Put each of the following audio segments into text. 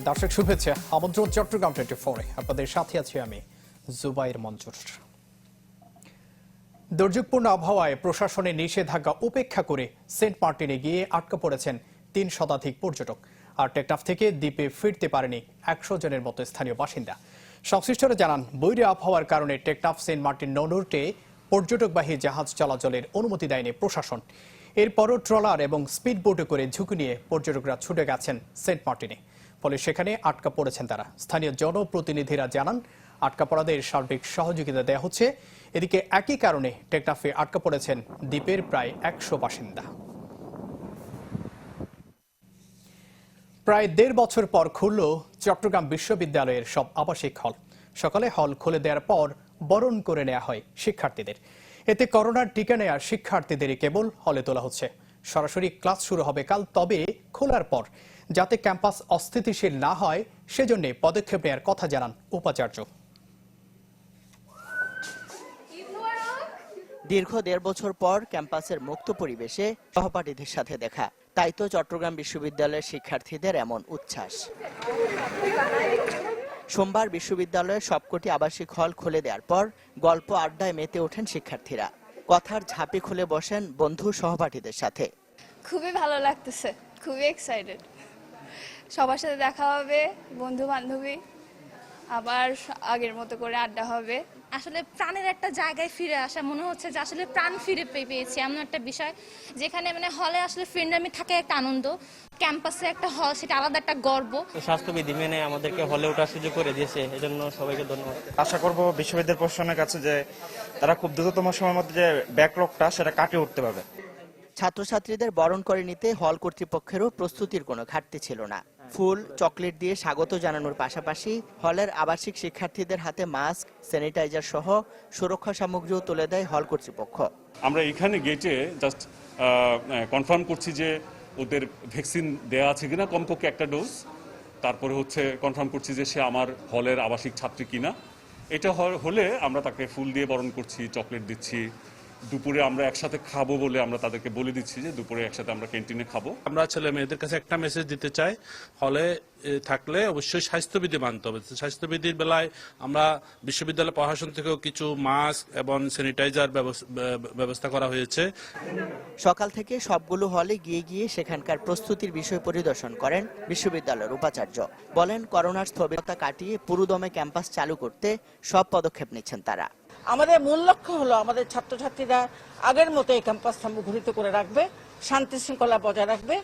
দর্শক শুভেচ্ছা, আমন্ত্রণ চট্টগ্রাম 24 আপনাদের সাথে আছি আমি জুবাইর মঞ্জুর। দুর্যোগপূর্ণ আবহাওয়ায় প্রশাসনের নিষেধাজ্ঞা উপেক্ষা করে সেন্ট মার্টিনে গিয়ে আটকা পড়েছেন ৩ শতাধিক পর্যটক। আর টেকনাফ থেকে দ্বীপে ফিরতে পারেনি ১০০ জনের মতো স্থানীয় বাসিন্দা। সংশ্লিষ্টরা জানান, বৈরী আবহাওয়ার কারণে টেকনাফ সেন্ট মার্টিন নৌরুটে পর্যটকবাহী জাহাজ চলাচলের অনুমতি দেয়নি প্রশাসন। এরপরও ট্রলার এবং স্পিড বোটে করে ঝুঁকি নিয়ে পর্যটকরা ছুটে গেছেন সেন্ট মার্টিনে। ফলে সেখানে আটকা পড়েছেন তারা। স্থানীয় জনপ্রতিনিধিরা জানান, আটকা পড়াদের সার্বিক সহযোগিতা দেওয়া হচ্ছে। এদিকে একই কারণে টেকনাফে আটকা পড়েছেন দ্বীপের প্রায় ১০০ বাসিন্দা। প্রায় ১.৫ বছর পর খুলল চট্টগ্রাম বিশ্ববিদ্যালয়ের সব আবাসিক হল। সকালে হল খুলে দেওয়ার পর বরণ করে নেওয়া হয় শিক্ষার্থীদের। এতে করোনার টিকা নেওয়া শিক্ষার্থীদেরই কেবল হলে তোলা হচ্ছে। সরাসরি ক্লাস শুরু হবে কাল, তবে খোলার পর যাতে ক্যাম্পাস অস্থিতিশীল না হয় সেজন্য পদক্ষেপ নেওয়ার কথা জানান উপাচার্য। দীর্ঘ ১.৫ বছর পর ক্যাম্পাসের মুক্ত পরিবেশে সহপাঠীদের সাথে দেখা, তাই তো চট্টগ্রাম বিশ্ববিদ্যালয়ের শিক্ষার্থীদের এমন উচ্ছ্বাস। সোমবার বিশ্ববিদ্যালয়ের সবকটি আবাসিক হল খুলে দেওয়ার পর গল্প আড্ডায় মেতে ওঠেন শিক্ষার্থীরা। কথার ঝাঁপি খুলে বসেন বন্ধু সহপাঠীদের সাথে। খুবই ভালো লাগতেছে, খুবই এক্সাইটেড। সবার সাথে দেখা হবে, বন্ধু বান্ধবী, আবার আগের মতো করে আড্ডা হবে। আসলে প্রাণের একটা জায়গায় ফিরে আসা মনে হচ্ছে যে আসলে প্রাণ ফিরে পেয়েছি এমন একটা বিষয়, যেখানে মানে হলে আসলে ফ্রেন্ডামি থাকে একটা আনন্দ, ক্যাম্পাসে একটা হল সেটা আলাদা একটা গর্ব। স্বাস্থ্যবিধি মেনে আমাদেরকে হলে ওঠার সুযোগ করে দিয়েছে, এজন্য সবাইকে ধন্যবাদ। আশা করব বিশ্ববিদ্যালয় প্রশাসনের কাছে যে তারা খুব দ্রুততম সময়ের মধ্যে যে ব্যাকলগটা সেটা কাটিয়ে উঠতে পারবে। ছাত্রছাত্রীদের বরণ করে নিতে হল কর্তৃপক্ষেরও প্রস্তুতির কোনো ঘাটতি ছিল না। ফুল, চকলেট দিয়ে স্বাগত জানানোর পাশাপাশি হলের আবাসিক শিক্ষার্থীদের হাতে মাস্ক, স্যানিটাইজার সহ সুরক্ষা সামগ্রীও তুলে দেয় হল কর্তৃপক্ষ। আমরা এখানে গেটে জাস্ট কনফার্ম করছি যে ওদের ভ্যাকসিন দেওয়া আছে কিনা, কমপক্ষে একটা ডোজ। তারপরে কনফার্ম করছি যে সে আমার হলের আবাসিক ছাত্রী কিনা। এটা হলে আমরা তাকে ফুল দিয়ে বরণ করছি, চকলেট দিচ্ছি। দুপুরে আমরা একসাথে খাবো বলে আমরা তাদেরকে বলে দিচ্ছি যে দুপুরে একসাথে আমরা ক্যান্টিনে খাবো। আমরা ছেলে মেয়েদের কাছে একটা মেসেজ দিতে চাই, হলে থাকলে অবশ্যই স্বাস্থ্যবিধি মানতে হবে। স্বাস্থ্যবিধির বেলায় আমরা বিশ্ববিদ্যালয় প্রশাসন থেকেও কিছু মাস্ক এবং স্যানিটাইজার ব্যবস্থা করা হয়েছে। সকাল থেকে সবগুলো হলে গিয়ে গিয়ে সেখানকার প্রস্তুতির বিষয় পরিদর্শন করেন বিশ্ববিদ্যালয়ের উপাচার্য। বলেন, করোনার স্থবিরতা কাটিয়ে পুরোদমে ক্যাম্পাস চালু করতে সব পদক্ষেপ নিচ্ছেন তারা। আমাদের মূল লক্ষ্য হলো আমাদের ছাত্রছাত্রীরা আগের মতো এই ক্যাম্পাসটা মুখরিত করে রাখবে, শান্তি শৃঙ্খলা বজায় রাখবে।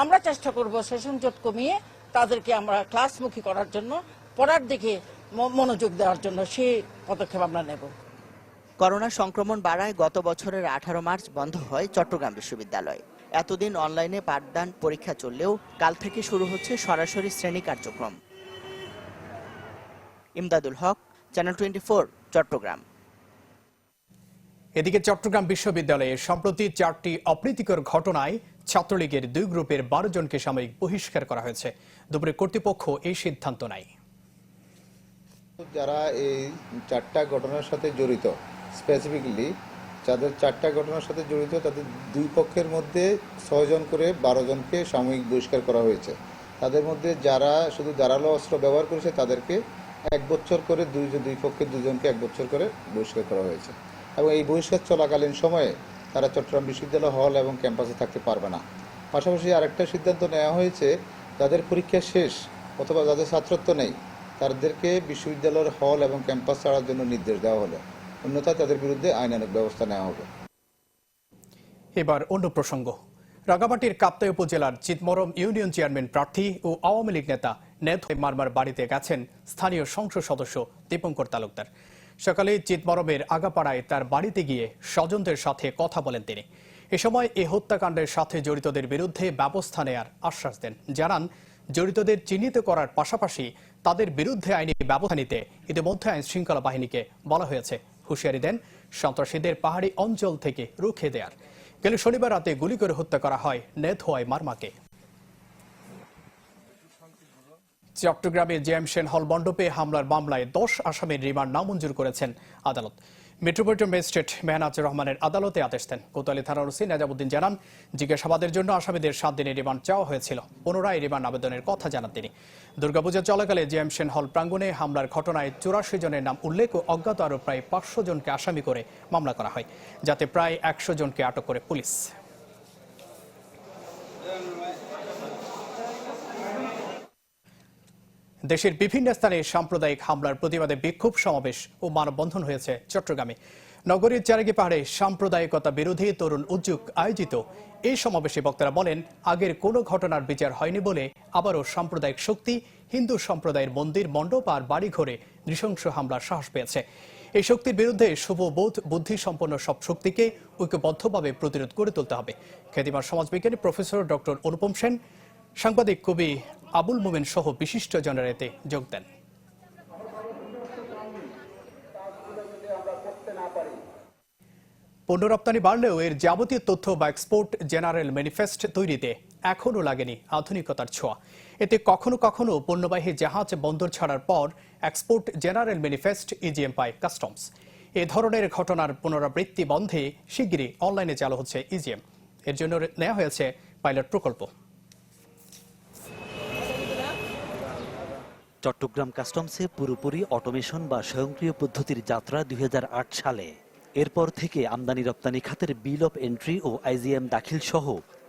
আমরা চেষ্টা করব সেশন জট কমিয়ে তাদেরকে আমরা ক্লাসমুখী করার জন্য, পড়ার দিকে মনোযোগ দেওয়ার জন্য সেই পদক্ষেপ আমরা নেব। করোনা সংক্রমণ বাড়ায় গত বছরের 18 মার্চ বন্ধ হয় চট্টগ্রাম বিশ্ববিদ্যালয়। এতদিন অনলাইনে পাঠদান পরীক্ষা চললেও কাল থেকে শুরু হচ্ছে সরাসরি শ্রেণী কার্যক্রম। ইমদাদুল হক, চ্যানেল 24, চট্টগ্রাম। এদিকে চট্টগ্রাম বিশ্ববিদ্যালয়ে সম্প্রতি 4টি অপ্রীতিকর ঘটনায় ছাত্রলীগের 2 গ্রুপের 12 জনকে সাময়িক বহিষ্কার করা হয়েছে। দুপুরে কর্তৃপক্ষ এই সিদ্ধান্ত নেয়। যারা এই 4টা ঘটনার সাথে জড়িত, স্পেসিফিকলি যাদের 4টা ঘটনার সাথে জড়িত তাদের 2 পক্ষের মধ্যে 6 জন করে 12 জনকে সাময়িক বহিষ্কার করা হয়েছে। তাদের মধ্যে যারা শুধু ধারালো অস্ত্র ব্যবহার করেছে তাদেরকে 1 বছর করে, 2 পক্ষের 2 জনকে 1 বছর করে বহিষ্কার করা হয়েছে। এবং এই বহিষ্কার চলাকালীন সময়ে তারা চট্টগ্রাম বিশ্ববিদ্যালয় হল এবং ক্যাম্পাসে থাকতে পারবে না। পাশাপাশি আরেকটা সিদ্ধান্ত নেওয়া হয়েছে, যাদের পরীক্ষা শেষ অথবা যাদের ছাত্রত্ব নেই তাদেরকে বিশ্ববিদ্যালয়ের হল এবং ক্যাম্পাস ছাড়ার জন্য নির্দেশ দেওয়া হলো, অন্যথায় তাদের বিরুদ্ধে আইনানুগ ব্যবস্থা নেওয়া হবে। এবার অন্য প্রসঙ্গ। রাঙামাটির কাপ্তাই উপজেলার চিতমরম ইউনিয়ন চেয়ারম্যান প্রার্থী ও আওয়ামী লীগ নেতা নেত মারমার বাড়িতে গেছেন স্থানীয় সংসদ সদস্য দীপঙ্কর তালুকদার। সকালে চিতমরমের আগাপাড়ায় তার বাড়িতে গিয়ে স্বজনদের সাথে কথা বলেন তিনি। এ সময় এই হত্যাকাণ্ডের সাথে জড়িতদের বিরুদ্ধে ব্যবস্থা নেয়ার আশ্বাস দেন। জানান, জড়িতদের চিহ্নিত করার পাশাপাশি তাদের বিরুদ্ধে আইনি ব্যবস্থা নিতে ইতিমধ্যে আইন শৃঙ্খলা বাহিনীকে বলা হয়েছে। হুঁশিয়ারি দেন সন্ত্রাসীদের পাহাড়ি অঞ্চল থেকে রুখে দেয়ার। গেল শনিবার রাতে গুলি করে হত্যা করা হয় নেত মারমাকে। চট্টগ্রামের জেএম সেন হল মণ্ডপে হামলার মামলায় 10 আসামির রিমান্ড নামঞ্জুর করেছেন আদালত। মেট্রোপলিটন ম্যাজিস্ট্রেট মেহনাজুর রহমানের আদালতে আদেশ দেন। কোতোয়ালি থানার ওসি নেজামুদ্দিন জানান, জিজ্ঞাসাবাদের জন্য আসামিদের 7 দিনের রিমান্ড চাওয়া হয়েছিল। পুনরায় রিমান্ড আবেদনের কথা জানান তিনি। দুর্গাপূজা চলাকালে জিএম সেন হল প্রাঙ্গণে হামলার ঘটনায় 84 জনের নাম উল্লেখ ও অজ্ঞাত আরও প্রায় 500 জনকে আসামি করে মামলা করা হয়, যাতে প্রায় 100 জনকে আটক করে পুলিশ। দেশের বিভিন্ন স্থানে সাম্প্রদায়িক হামলার প্রতিবাদে বিক্ষোভ সমাবেশ ও মানববন্ধন হয়েছে চট্টগ্রামে। নগরীর চারাগি পাহাড়ে সাম্প্রদায়িকতা বিরোধী তরুণ উদ্যোগ আয়োজিত এই সমাবেশে বক্তারা বলেন, আগের কোনো ঘটনার বিচার হয়নি বলে আবারও সাম্প্রদায়িক শক্তি হিন্দু সম্প্রদায়ের মন্দির, মণ্ডপ আর বাড়িঘরে নৃশংস হামলার সাহস পেয়েছে। এই শক্তির বিরুদ্ধে শুভবোধ বুদ্ধি সম্পন্ন সব শক্তিকে ঐক্যবদ্ধভাবে প্রতিরোধ করে তুলতে হবে। খ্যাতিমান সমাজবিজ্ঞানী প্রফেসর ডক্টর অনুপম সেন, সাংবাদিক কবি আবুল মোমেন সহ বিশিষ্টজনেরা এতে যোগ দেন। পণ্য রপ্তানি বাড়লেও এর যাবতীয় তথ্য বা এক্সপোর্ট জেনারেল ম্যানিফেস্ট তৈরিতে এখনও লাগেনি আধুনিকতার ছোঁয়া। এতে কখনো কখনো পণ্যবাহী জাহাজ বন্দর ছাড়ার পর এক্সপোর্ট জেনারেল ম্যানিফেস্ট ইজিএম পায় কাস্টমস। এ ধরনের ঘটনার পুনরাবৃত্তি বন্ধে শিগগিরই অনলাইনে চালু হচ্ছে ইজিএম। এর জন্য নেওয়া হয়েছে পাইলট প্রকল্প। চট্টগ্রাম কাস্টমসে পুরোপুরি অটোমেশন বা স্বয়ংক্রিয় পদ্ধতির যাত্রা 2008 সালে। এরপর থেকে আমদানি রপ্তানি খাতের বিল অফ এন্ট্রি ও আইজিএম দাখিল সহ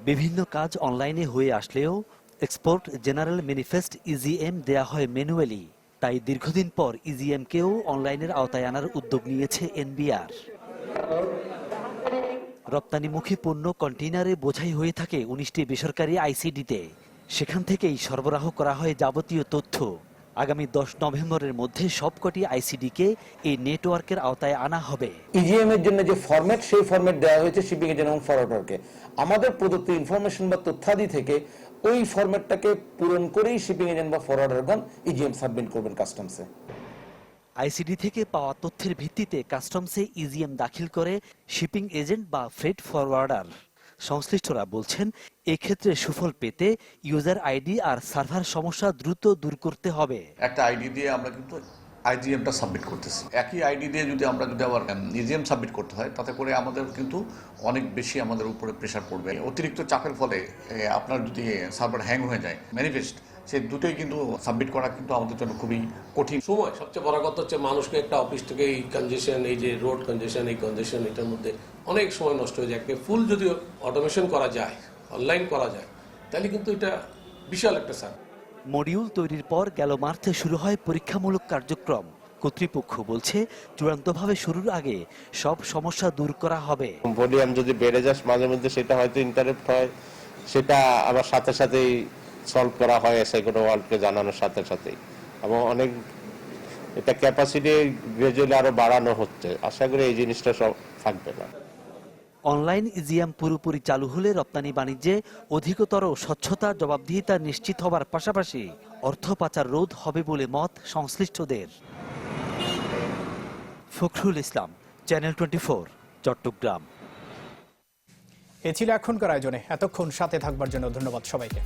বিভিন্ন কাজ অনলাইনে হয়ে আসলেও এক্সপোর্ট জেনারেল ম্যানিফেস্ট ইজিএম দেয়া হয় ম্যানুয়ালি। তাই দীর্ঘদিন পর ইজিএমকেও অনলাইনের আওতায় আনার উদ্যোগ নিয়েছে এনবিআর। রপ্তানিমুখী পণ্য কন্টেইনারে বোঝাই হয়ে থাকে 19টি বেসরকারি আইসিডিতে। সেখান থেকেই সরবরাহ করা হয় যাবতীয় তথ্য। আগামী 10 নভেম্বরের মধ্যে সবকটি আইসিডিকে এই নেটওয়ার্কের আওতায় আনা হবে। ইজিএম এর জন্য যে ফরম্যাট, সেই ফরম্যাট দেওয়া হয়েছে শিপিং এজেন্ট এবং ফরওয়ার্ডারকে। আমাদের প্রদত্ত ইনফরমেশন বা তথ্যাদি থেকে ওই ফরম্যাটটাকে পূরণ করেই শিপিং এজেন্ট বা ফরওয়ার্ডারগণ ইজিএম সাবমিট করবেন কাস্টমসে। আইসিডি থেকে পাওয়া তথ্যের ভিত্তিতে কাস্টমসে ইজিএম দাখিল করে শিপিং এজেন্ট বা ফ্রেট ফরওয়ার্ডার। সংশ্লিষ্টরা বলছেন, এক্ষেত্রে সুফল পেতে ইউজার আইডি আর সার্ভার সমস্যা দ্রুত দূর করতে হবে। একটা আইডি দিয়ে আমরা কিন্তু আইজিএমটা সাবমিট করতেছি। একই আইডি দিয়ে যদি আবার ইজিএম সাবমিট করতে হয়, তাতে করে আমাদের কিন্তু অনেক বেশি আমাদের উপরে প্রেশার পড়বে। অতিরিক্ত চাপের ফলে আপনার যদি সার্ভার হ্যাং হয়ে যায়, ম্যানিফেস্ট, সেই দুটোই কিন্তু সাবমিট করা কিন্তু আমাদের জন্য খুবই কঠিন। সময় সবচেয়ে বড় কথা হচ্ছে, মানুষকে একটা অফিস থেকে এই কনজেশন, এই যে রোড কনজেশন, এই কনজেশন, এটার মধ্যে অনেক সময় নষ্ট হয়ে যায়। ফুল যদি অটোমেশন করা যায়, অনলাইন করা যায়, তাহলে কিন্তু এটা বিশাল একটা সার্ভিস। মডিউল তৈরির পর গেল মার্চে শুরু হয় পরীক্ষামূলক কার্যক্রম। কর্তৃপক্ষ বলছে, চূড়ান্তভাবে শুরুর আগে সব সমস্যা দূর করা হবে। ভলিউম যদি বেড়ে যায় মাঝে মধ্যে, সেটা হয়তো ইন্টারাপ্ট হয়, সেটা আবার সাথে সাথেই সলভ করা হয় সেগুলো ওয়ার্ল্ডকে জানানোর সাথে সাথেই। এবং অনেক এটা ক্যাপাসিটি গ্রাজুয়ালি আরো বাড়ানো হচ্ছে। আশা করি এই জিনিসটা সব থাকবে না। অনলাইন ইজিএম পুরোপুরি চালু হলে রপ্তানি বাণিজ্যে অধিকতর স্বচ্ছতা, জবাবদিহিতা নিশ্চিত হবার পাশাপাশি অর্থ পাচার রোধ হবে বলে মত সংশ্লিষ্টদের। ফখরুল ইসলাম, চ্যানেল 24, চট্টগ্রাম। এ ছিল এখনকার আয়োজনে। এতক্ষণ সাথে থাকবার জন্য ধন্যবাদ সবাইকে।